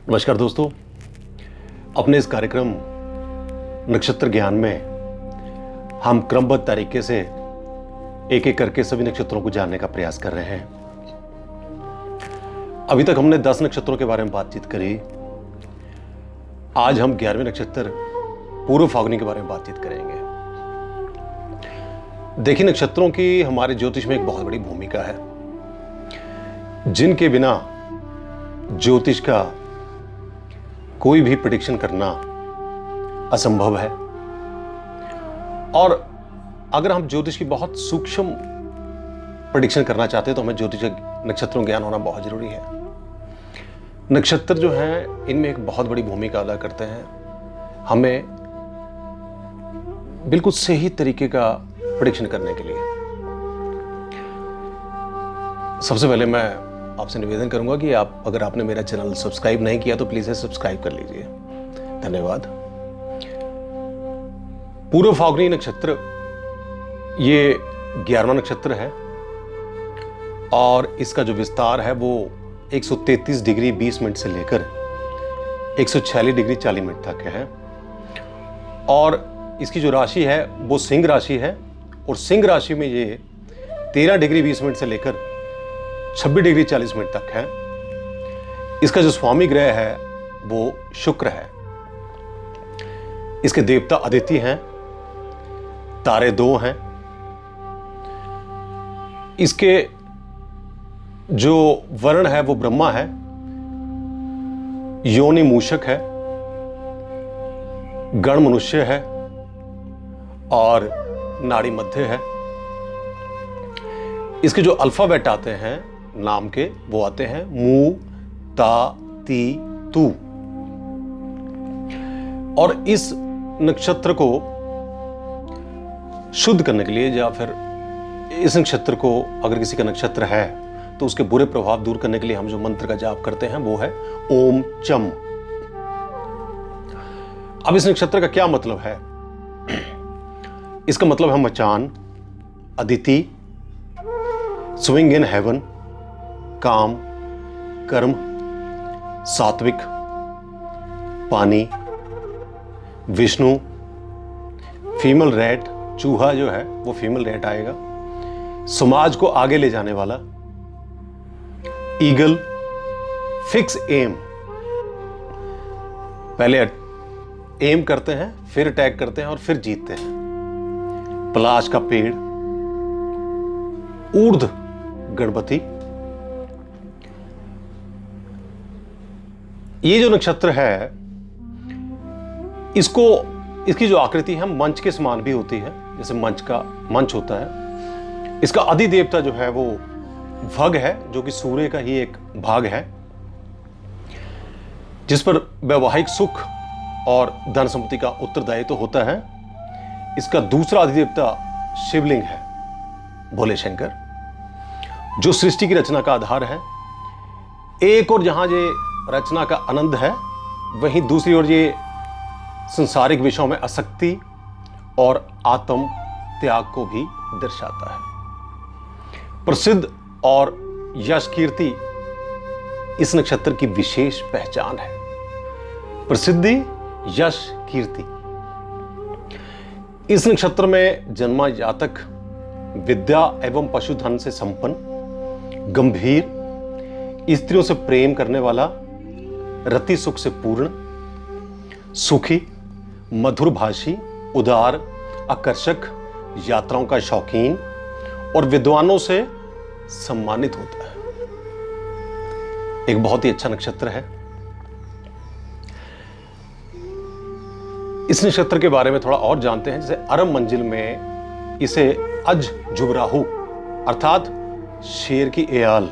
नमस्कार दोस्तों, अपने इस कार्यक्रम नक्षत्र ज्ञान में हम क्रमबद्ध तरीके से एक एक करके सभी नक्षत्रों को जानने का प्रयास कर रहे हैं। अभी तक हमने 10 नक्षत्रों के बारे में बातचीत करी। आज हम 11वें नक्षत्र पूर्व फाल्गुनी के बारे में बातचीत करेंगे। देखिए, नक्षत्रों की हमारे ज्योतिष में एक बहुत बड़ी भूमिका है, जिनके बिना ज्योतिष का कोई भी प्रेडिक्शन करना असंभव है। और अगर हम ज्योतिष की बहुत सूक्ष्म प्रेडिक्शन करना चाहते हैं तो हमें ज्योतिष नक्षत्रों ज्ञान होना बहुत जरूरी है। नक्षत्र जो हैं, इनमें एक बहुत बड़ी भूमिका अदा करते हैं, हमें बिल्कुल सही तरीके का प्रेडिक्शन करने के लिए। सबसे पहले मैं आपसे निवेदन करूंगा कि अगर आपने मेरा चैनल सब्सक्राइब नहीं किया तो प्लीज सब्सक्राइब कर लीजिए। धन्यवाद। पूर्व फाल्गुनी नक्षत्र ये 11वां नक्षत्र है और इसका जो विस्तार है वो 133 डिग्री 20 मिनट से लेकर 146 डिग्री 40 मिनट तक है। और इसकी जो राशि है वो सिंह राशि है और सिंह राशि में ये 13 डिग्री 20 मिनट से लेकर 26 डिग्री 40 मिनट तक है। इसका जो स्वामी ग्रह है वो शुक्र है। इसके देवता अदिति हैं, तारे 2 हैं। इसके जो वर्ण है वो ब्रह्मा है, योनि मूषक है, गण मनुष्य है और नाड़ी मध्य है। इसके जो अल्फाबेट आते हैं नाम के, वो आते हैं मू, ता, ती, तू। और इस नक्षत्र को शुद्ध करने के लिए, या फिर इस नक्षत्र को अगर किसी का नक्षत्र है तो उसके बुरे प्रभाव दूर करने के लिए हम जो मंत्र का जाप करते हैं वो है ओम चम। अब इस नक्षत्र का क्या मतलब है? इसका मतलब है मचान, अदिति, स्विंग इन हेवन, काम, कर्म, सात्विक, पानी, विष्णु, फीमेल रैट, चूहा जो है वो फीमेल रैट आएगा, समाज को आगे ले जाने वाला, ईगल, फिक्स एम, पहले एम करते हैं, फिर अटैक करते हैं और फिर जीतते हैं, पलाश का पेड़, ऊर्ध्व गणपति। ये जो नक्षत्र है, इसकी जो आकृति है मंच के समान भी होती है, जैसे मंच होता है। इसका अधिदेवता जो है वो भग है, जो कि सूर्य का ही एक भाग है, जिस पर वैवाहिक सुख और धन संपत्ति का उत्तरदायित्व होता है। इसका दूसरा अधिदेवता शिवलिंग है, भोले शंकर, जो सृष्टि की रचना का आधार है। एक और जहां ये रचना का आनंद है, वहीं दूसरी ओर ये संसारिक विषयों में आसक्ति और आत्म त्याग को भी दर्शाता है। प्रसिद्ध और यश कीर्ति इस नक्षत्र की विशेष पहचान है। प्रसिद्धि, यश, कीर्ति। इस नक्षत्र में जन्मा जातक विद्या एवं पशुधन से संपन्न, गंभीर, स्त्रियों से प्रेम करने वाला, रति सुख से पूर्ण, सुखी, मधुरभाषी, उदार, आकर्षक, यात्राओं का शौकीन और विद्वानों से सम्मानित होता है। एक बहुत ही अच्छा नक्षत्र है। इस नक्षत्र के बारे में थोड़ा और जानते हैं। जैसे अरब मंजिल में इसे अज जुबराहू अर्थात शेर की एयाल,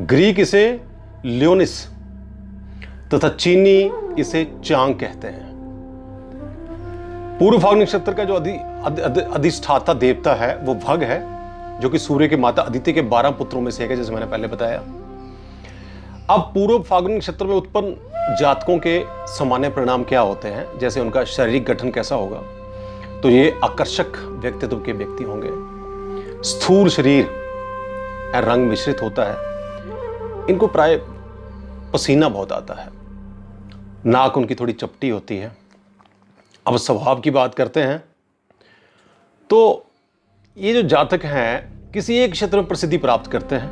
ग्रीक इसे लियोनिस तथा चीनी इसे चांग कहते हैं। पूर्व फाल्गुनी नक्षत्र का जो अधिष्ठाता देवता है वो भग है, जो कि सूर्य के माता अदिति के 12 पुत्रों में से एक है, जैसे मैंने पहले बताया। अब पूर्व फाल्गुनी नक्षत्र में उत्पन्न जातकों के सामान्य परिणाम क्या होते हैं, जैसे उनका शारीरिक गठन कैसा होगा, तो ये आकर्षक व्यक्तित्व के व्यक्ति होंगे। स्थूल शरीर रंग मिश्रित होता है। इनको प्राय पसीना बहुत आता है, नाक उनकी थोड़ी चपटी होती है। अब स्वभाव की बात करते हैं तो ये जो जातक हैं किसी एक क्षेत्र में प्रसिद्धि प्राप्त करते हैं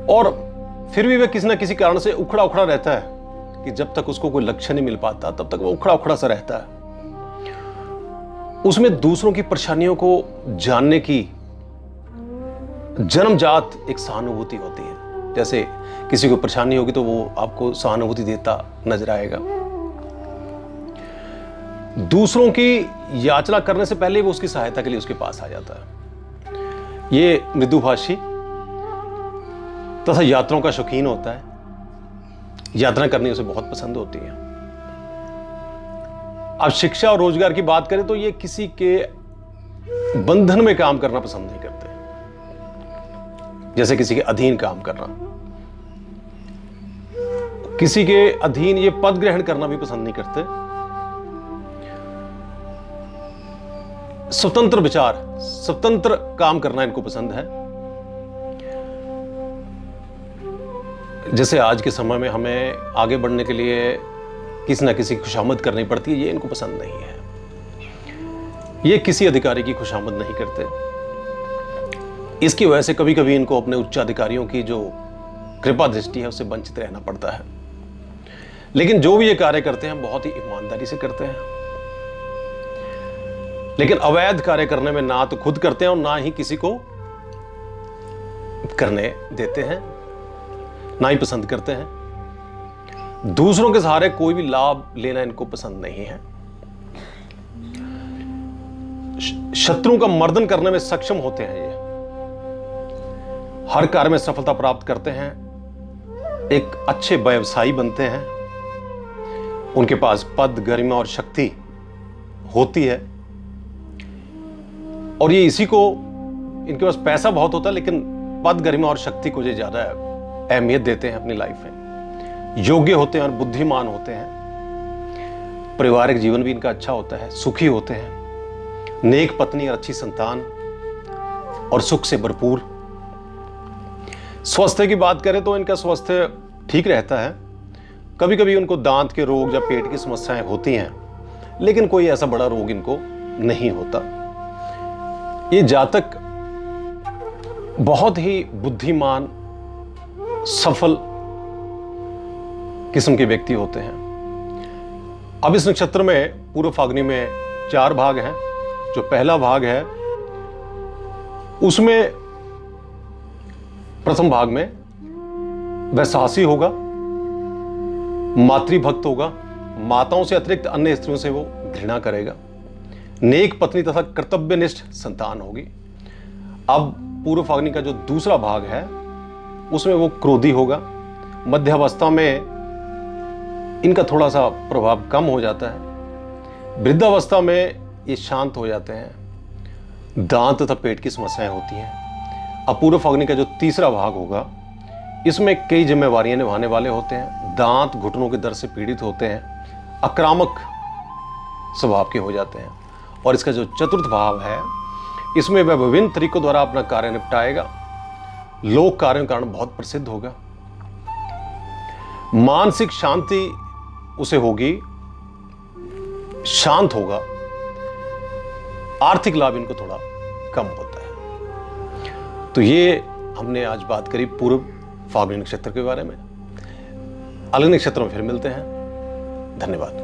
और फिर भी वह किसी ना किसी कारण से उखड़ा उखड़ा रहता है कि जब तक उसको कोई लक्ष्य नहीं मिल पाता तब तक वो उखड़ा उखड़ा सा रहता है। उसमें दूसरों की परेशानियों को जानने की जन्मजात एक सहानुभूति होती है। जैसे किसी को परेशानी होगी तो वो आपको सहानुभूति देता नजर आएगा। दूसरों की याचना करने से पहले वो उसकी सहायता के लिए उसके पास आ जाता है। ये मृदुभाषी तथा यात्राओं का शौकीन होता है। यात्रा करनी उसे बहुत पसंद होती है। अब शिक्षा और रोजगार की बात करें तो ये किसी के बंधन में काम करना पसंद नहीं करते, जैसे किसी के अधीन काम करना, किसी के अधीन ये पद ग्रहण करना भी पसंद नहीं करते। स्वतंत्र विचार, स्वतंत्र काम करना इनको पसंद है। जैसे आज के समय में हमें आगे बढ़ने के लिए किसी ना किसी की खुशामद करनी पड़ती है, ये इनको पसंद नहीं है। ये किसी अधिकारी की खुशामद नहीं करते। इसकी वजह से कभी कभी इनको अपने उच्च अधिकारियों की जो कृपा दृष्टि है उससे वंचित रहना पड़ता है। लेकिन जो भी ये कार्य करते हैं बहुत ही ईमानदारी से करते हैं। लेकिन अवैध कार्य करने में ना तो खुद करते हैं और ना ही किसी को करने देते हैं, ना ही पसंद करते हैं। दूसरों के सहारे कोई भी लाभ लेना इनको पसंद नहीं है। शत्रुओं का मर्दन करने में सक्षम होते हैं। ये हर कार्य में सफलता प्राप्त करते हैं, एक अच्छे व्यवसायी बनते हैं। उनके पास पद, गरिमा और शक्ति होती है और ये इसी को, इनके पास पैसा बहुत होता है लेकिन पद, गरिमा और शक्ति को ये ज्यादा अहमियत देते हैं अपनी लाइफ में। योग्य होते हैं और बुद्धिमान होते हैं। पारिवारिक जीवन भी इनका अच्छा होता है, सुखी होते हैं। नेक पत्नी और अच्छी संतान और सुख से भरपूर। स्वास्थ्य की बात करें तो इनका स्वास्थ्य ठीक रहता है। कभी कभी उनको दांत के रोग या पेट की समस्याएं होती हैं, लेकिन कोई ऐसा बड़ा रोग इनको नहीं होता। ये जातक बहुत ही बुद्धिमान, सफल किस्म के व्यक्ति होते हैं। अब इस नक्षत्र में पूर्व फाल्गुनी में 4 भाग हैं। जो पहला भाग है उसमें प्रथम भाग में वह साहसी होगा, मातृभक्त होगा, माताओं से अतिरिक्त अन्य स्त्रियों से वो घृणा करेगा, नेक पत्नी तथा कर्तव्यनिष्ठ संतान होगी। अब पूर्व फाल्गुनी का जो दूसरा भाग है उसमें वो क्रोधी होगा। मध्यावस्था में इनका थोड़ा सा प्रभाव कम हो जाता है। वृद्धावस्था में ये शांत हो जाते हैं। दांत तथा पेट की समस्याएं होती हैं। अब पूर्व फाल्गुनी का जो तीसरा भाग होगा इसमें कई जिम्मेवारियां निभाने वाले होते हैं। दांत, घुटनों के दर्द से पीड़ित होते हैं। आक्रामक स्वभाव के हो जाते हैं। और इसका जो चतुर्थ भाव है इसमें वह विभिन्न तरीकों द्वारा अपना कार्य निपटाएगा। लोक कार्यों के कारण बहुत प्रसिद्ध होगा। मानसिक शांति उसे होगी, शांत होगा। आर्थिक लाभ इनको थोड़ा कम होता है। तो ये हमने आज बात करी पूर्व फाल्गुनी नक्षत्र के बारे में। अगले नक्षत्र में फिर मिलते हैं। धन्यवाद।